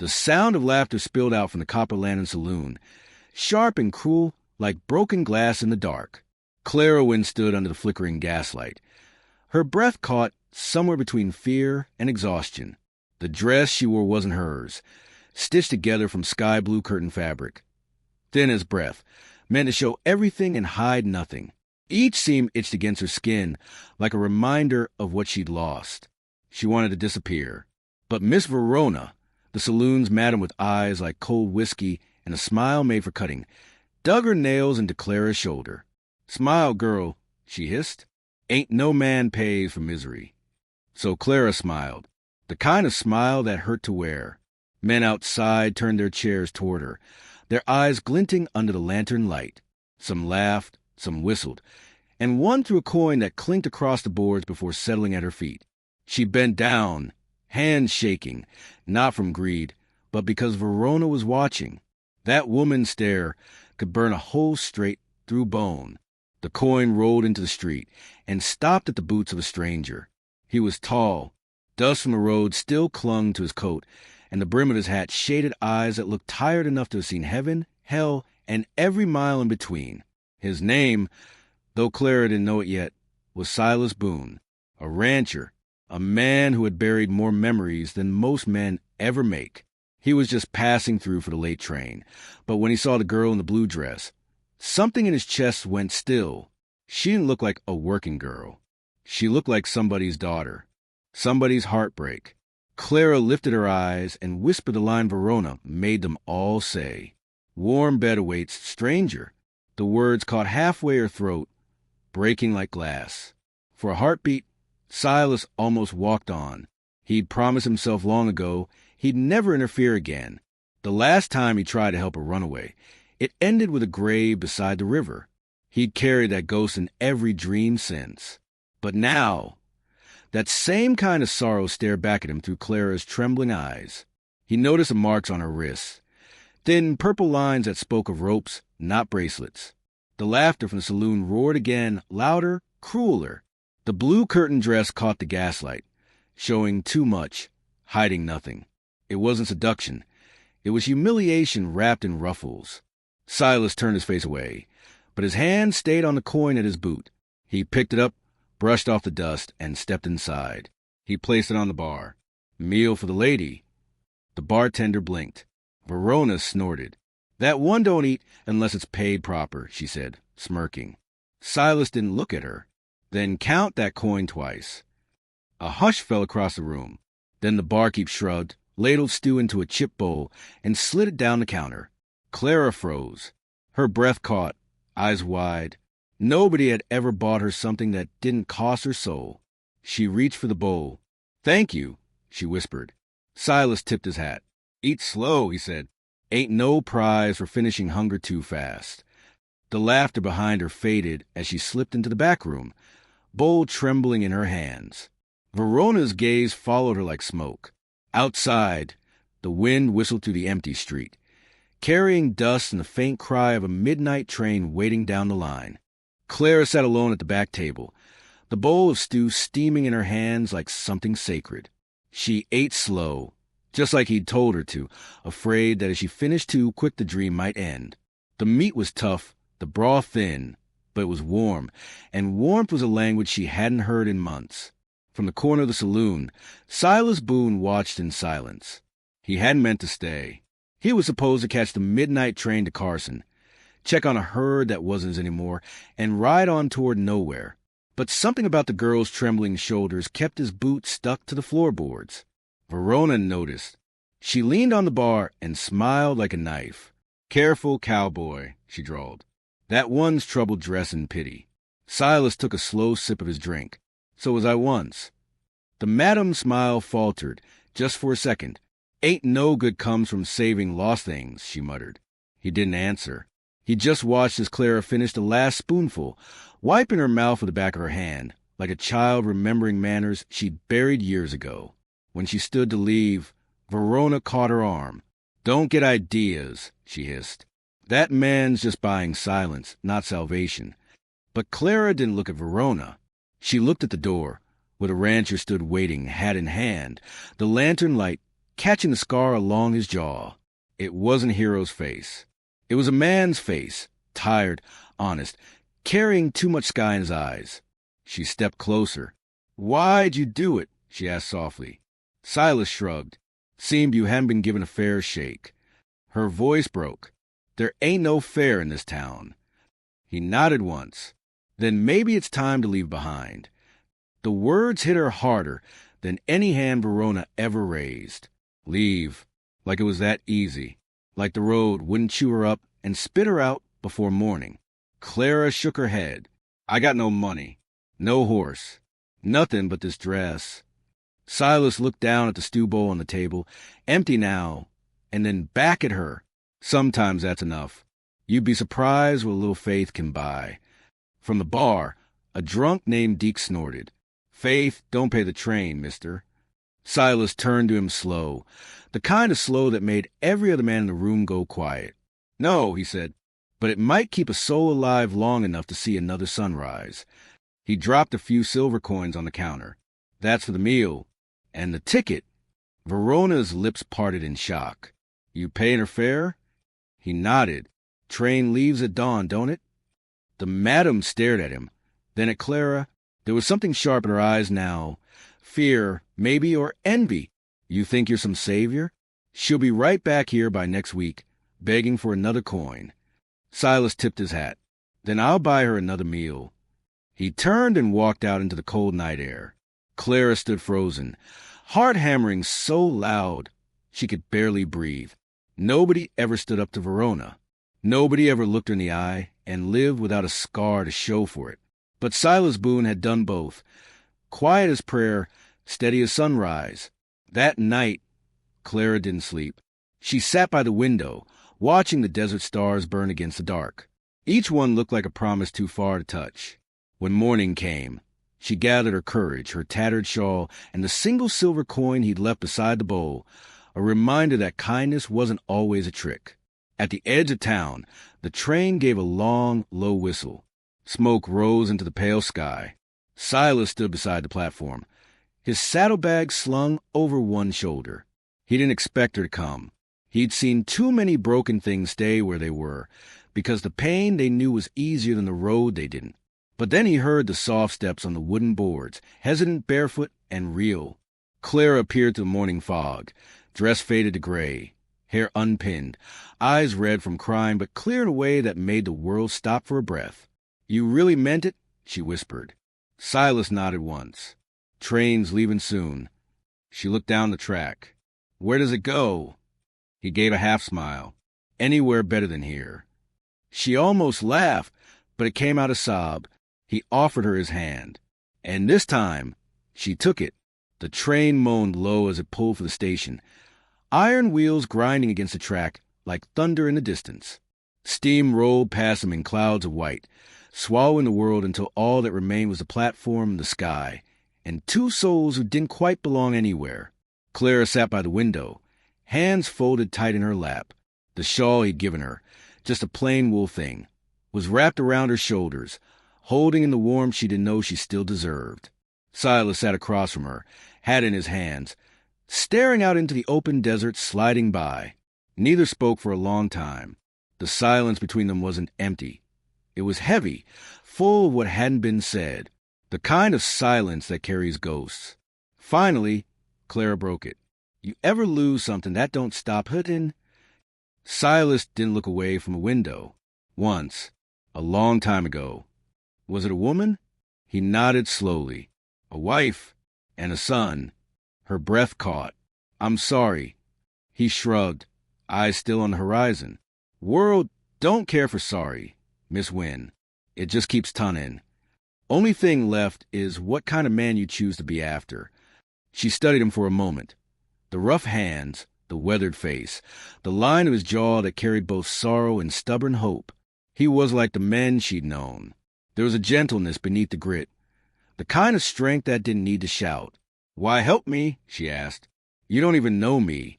The sound of laughter spilled out from the Copper Lantern Saloon, sharp and cruel like broken glass in the dark. Clara Wynn stood under the flickering gaslight. Her breath caught somewhere between fear and exhaustion. The dress she wore wasn't hers, stitched together from sky-blue curtain fabric. Thin as breath, meant to show everything and hide nothing. Each seam itched against her skin like a reminder of what she'd lost. She wanted to disappear. But Miss Verona, the saloon's madam with eyes like cold whiskey and a smile made for cutting, dug her nails into Clara's shoulder. "Smile, girl," she hissed. "Ain't no man pays for misery." So Clara smiled, the kind of smile that hurt to wear. Men outside turned their chairs toward her, their eyes glinting under the lantern light. Some laughed, some whistled, and one threw a coin that clinked across the boards before settling at her feet. She bent down, hands shaking, not from greed, but because Verona was watching. That woman's stare could burn a hole straight through bone. The coin rolled into the street and stopped at the boots of a stranger. He was tall. Dust from the road still clung to his coat, and the brim of his hat shaded eyes that looked tired enough to have seen heaven, hell, and every mile in between. His name, though Clara didn't know it yet, was Silas Boone, a rancher, a man who had buried more memories than most men ever make. He was just passing through for the late train, but when he saw the girl in the blue dress, something in his chest went still. She didn't look like a working girl. She looked like somebody's daughter, somebody's heartbreak. Clara lifted her eyes and whispered the line Verona made them all say. "Warm bed awaits, stranger." The words caught halfway her throat, breaking like glass. For a heartbeat, Silas almost walked on. He'd promised himself long ago he'd never interfere again. The last time he tried to help a runaway, it ended with a grave beside the river. He'd carried that ghost in every dream since. But now, that same kind of sorrow stared back at him through Clara's trembling eyes. He noticed the marks on her wrists, thin purple lines that spoke of ropes, not bracelets. The laughter from the saloon roared again, louder, crueler. The blue curtain dress caught the gaslight, showing too much, hiding nothing. It wasn't seduction. It was humiliation wrapped in ruffles. Silas turned his face away, but his hand stayed on the coin at his boot. He picked it up, brushed off the dust, and stepped inside. He placed it on the bar. "Meal for the lady." The bartender blinked. Verona snorted. "That one don't eat unless it's paid proper," she said, smirking. Silas didn't look at her. "Then count that coin twice." A hush fell across the room. Then the barkeep shrugged, ladled stew into a chip bowl, and slid it down the counter. Clara froze. Her breath caught, eyes wide. Nobody had ever bought her something that didn't cost her soul. She reached for the bowl. "Thank you," she whispered. Silas tipped his hat. "Eat slow," he said. "Ain't no prize for finishing hunger too fast." The laughter behind her faded as she slipped into the back room, bowl trembling in her hands. Verona's gaze followed her like smoke. Outside, the wind whistled through the empty street, carrying dust and the faint cry of a midnight train waiting down the line. Clara sat alone at the back table, the bowl of stew steaming in her hands like something sacred. She ate slow, just like he'd told her to, afraid that as she finished too quick the dream might end. The meat was tough, the broth thin, but it was warm, and warmth was a language she hadn't heard in months. From the corner of the saloon, Silas Boone watched in silence. He hadn't meant to stay. He was supposed to catch the midnight train to Carson, check on a herd that wasn't his anymore, and ride on toward nowhere. But something about the girl's trembling shoulders kept his boot stuck to the floorboards. Verona noticed. She leaned on the bar and smiled like a knife. "Careful, cowboy," she drawled. "That one's troubled dress in pity." Silas took a slow sip of his drink. "So was I once." The madam's smile faltered, just for a second. "Ain't no good comes from saving lost things," she muttered. He didn't answer. He just watched as Clara finished the last spoonful, wiping her mouth with the back of her hand, like a child remembering manners she'd buried years ago. When she stood to leave, Verona caught her arm. "Don't get ideas," she hissed. "That man's just buying silence, not salvation." But Clara didn't look at Verona. She looked at the door, where the rancher stood waiting, hat in hand, the lantern light catching the scar along his jaw. It wasn't Hero's face. It was a man's face, tired, honest, carrying too much sky in his eyes. She stepped closer. "Why'd you do it?" she asked softly. Silas shrugged. "Seemed you hadn't been given a fair shake." Her voice broke. "There ain't no fair in this town." He nodded once. "Then maybe it's time to leave behind." The words hit her harder than any hand Verona ever raised. Leave. Like it was that easy. Like the road wouldn't chew her up and spit her out before morning. Clara shook her head. "I got no money. No horse. Nothing but this dress." Silas looked down at the stew bowl on the table, empty now, and then back at her. "Sometimes that's enough. You'd be surprised what a little faith can buy." From the bar, a drunk named Deke snorted. "Faith don't pay the train, mister." Silas turned to him slow, the kind of slow that made every other man in the room go quiet. "No," he said, "but it might keep a soul alive long enough to see another sunrise." He dropped a few silver coins on the counter. "That's for the meal. And the ticket." Verona's lips parted in shock. "You paying her fare?" He nodded. "Train leaves at dawn, don't it?" The madam stared at him, then at Clara. There was something sharp in her eyes now. Fear, maybe, or envy. "You think you're some savior? She'll be right back here by next week, begging for another coin." Silas tipped his hat. "Then I'll buy her another meal." He turned and walked out into the cold night air. Clara stood frozen, heart hammering so loud she could barely breathe. Nobody ever stood up to Verona. Nobody ever looked her in the eye and lived without a scar to show for it. But Silas Boone had done both. Quiet as prayer, steady as sunrise. That night, Clara didn't sleep. She sat by the window, watching the desert stars burn against the dark. Each one looked like a promise too far to touch. When morning came, she gathered her courage, her tattered shawl, and the single silver coin he'd left beside the bowl, a reminder that kindness wasn't always a trick. At the edge of town, the train gave a long, low whistle. Smoke rose into the pale sky. Silas stood beside the platform, his saddlebag slung over one shoulder. He didn't expect her to come. He'd seen too many broken things stay where they were, because the pain they knew was easier than the road they didn't. But then he heard the soft steps on the wooden boards, hesitant, barefoot, and real. Clara appeared through the morning fog, dress faded to gray, hair unpinned, eyes red from crying, but clear in a way that made the world stop for a breath. "You really meant it?" she whispered. Silas nodded once. "Train's leaving soon." She looked down the track. "Where does it go?" He gave a half-smile. "Anywhere better than here." She almost laughed, but it came out a sob. He offered her his hand. And this time, she took it. The train moaned low as it pulled for the station, iron wheels grinding against the track like thunder in the distance. Steam rolled past them in clouds of white, swallowing the world until all that remained was the platform and the sky, and two souls who didn't quite belong anywhere. Clara sat by the window, hands folded tight in her lap. The shawl he'd given her, just a plain wool thing, was wrapped around her shoulders, holding in the warmth she didn't know she still deserved. Silas sat across from her, hat in his hands, staring out into the open desert sliding by. Neither spoke for a long time. The silence between them wasn't empty. It was heavy, full of what hadn't been said, the kind of silence that carries ghosts. Finally, Clara broke it. "You ever lose something that don't stop hurting?" Silas didn't look away from a window. "Once. A long time ago." "Was it a woman?" He nodded slowly. "A wife. And a son." Her breath caught. "I'm sorry." He shrugged, eyes still on the horizon. "World don't care for sorry, Miss Wynn. It just keeps tunning. Only thing left is what kind of man you choose to be after." She studied him for a moment. The rough hands, the weathered face, the line of his jaw that carried both sorrow and stubborn hope. He was like the men she'd known. There was a gentleness beneath the grit, the kind of strength that didn't need to shout. "Why help me?" she asked. "You don't even know me."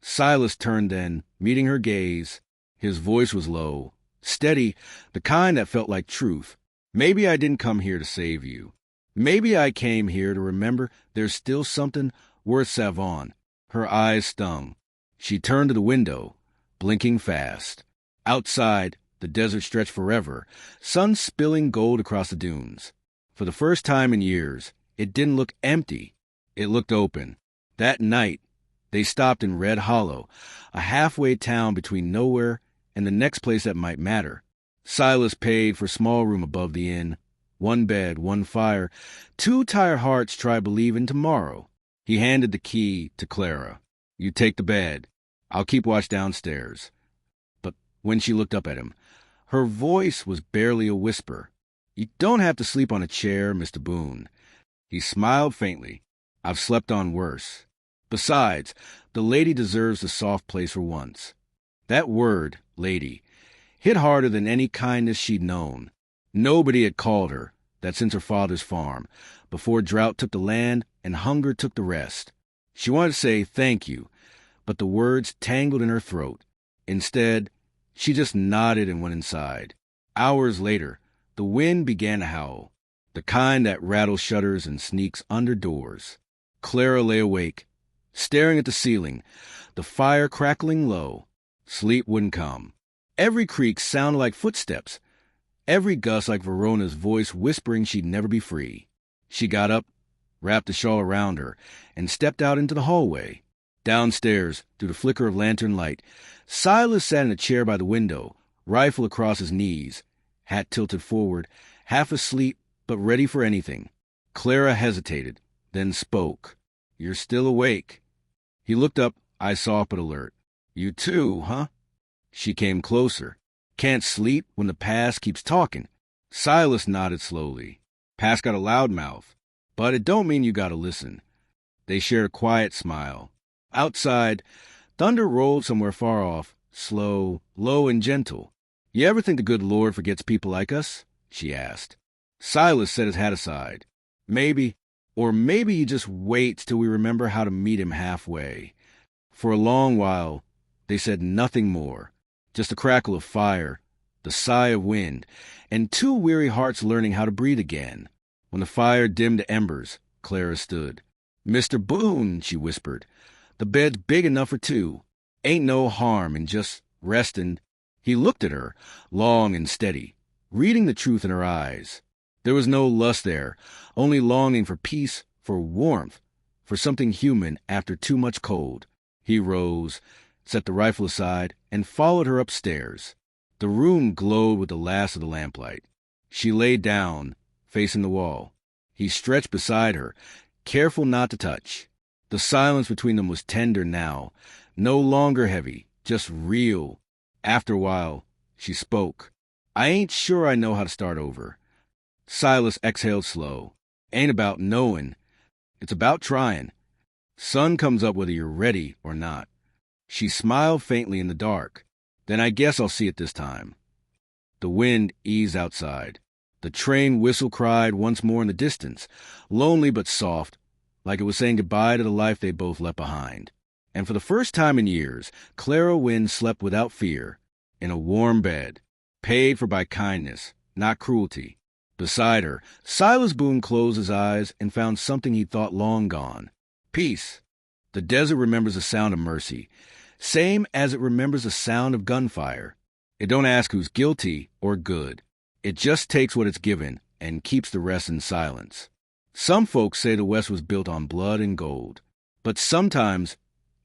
Silas turned then, meeting her gaze. His voice was low, steady, the kind that felt like truth. "Maybe I didn't come here to save you. Maybe I came here to remember there's still something worth Savon." Her eyes stung. She turned to the window, blinking fast. Outside, the desert stretched forever, sun spilling gold across the dunes. For the first time in years, it didn't look empty. It looked open. That night, they stopped in Red Hollow, a halfway town between nowhere and the next place that might matter. Silas paid for a small room above the inn. 1 bed, 1 fire. 2 tired hearts tried believing tomorrow. He handed the key to Clara. You take the bed. I'll keep watch downstairs. But when she looked up at him, her voice was barely a whisper. You don't have to sleep on a chair, Mr. Boone. He smiled faintly. I've slept on worse. Besides, the lady deserves a soft place for once. That word, lady, hit harder than any kindness she'd known. Nobody had called her that since her father's farm, before drought took the land and hunger took the rest. She wanted to say thank you, but the words tangled in her throat. Instead, she just nodded and went inside. Hours later, the wind began to howl, the kind that rattles shutters and sneaks under doors. Clara lay awake, staring at the ceiling, the fire crackling low. Sleep wouldn't come. Every creak sounded like footsteps, every gust like Verona's voice whispering she'd never be free. She got up, wrapped the shawl around her, and stepped out into the hallway. Downstairs, through the flicker of lantern light, Silas sat in a chair by the window, rifle across his knees, hat tilted forward, half asleep but ready for anything. Clara hesitated, then spoke. You're still awake. He looked up, eyes soft but alert. You too, huh? She came closer. Can't sleep when the past keeps talking. Silas nodded slowly. Past got a loud mouth, but it don't mean you gotta listen. They shared a quiet smile. Outside, thunder rolled somewhere far off, slow, low, and gentle. You ever think the good Lord forgets people like us? She asked. Silas set his hat aside. Maybe, or maybe he just waits till we remember how to meet him halfway. For a long while, they said nothing more, just the crackle of fire, the sigh of wind, and 2 weary hearts learning how to breathe again. When the fire dimmed to embers, Clara stood. Mr. Boone, she whispered, the bed's big enough for 2. Ain't no harm in just resting. He looked at her, long and steady, reading the truth in her eyes. There was no lust there, only longing for peace, for warmth, for something human after too much cold. He rose, set the rifle aside, and followed her upstairs. The room glowed with the last of the lamplight. She lay down, facing the wall. He stretched beside her, careful not to touch. The silence between them was tender now, no longer heavy, just real. After a while, she spoke. I ain't sure I know how to start over. Silas exhaled slow. Ain't about knowing. It's about trying. Sun comes up whether you're ready or not. She smiled faintly in the dark. Then I guess I'll see it this time. The wind eased outside. The train whistle cried once more in the distance, lonely but soft, like it was saying goodbye to the life they both left behind. And for the first time in years, Clara Wynn slept without fear, in a warm bed, paid for by kindness, not cruelty. Beside her, Silas Boone closed his eyes and found something he thought long gone. Peace. The desert remembers the sound of mercy, same as it remembers the sound of gunfire. It don't ask who's guilty or good. It just takes what it's given and keeps the rest in silence. Some folks say the West was built on blood and gold, but sometimes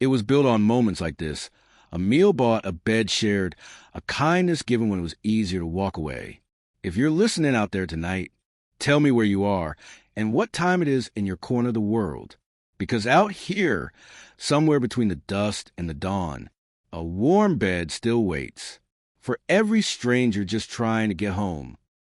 it was built on moments like this, a meal bought, a bed shared, a kindness given when it was easier to walk away. If you're listening out there tonight, tell me where you are and what time it is in your corner of the world. Because out here, somewhere between the dusk and the dawn, a warm bed still waits for every stranger just trying to get home.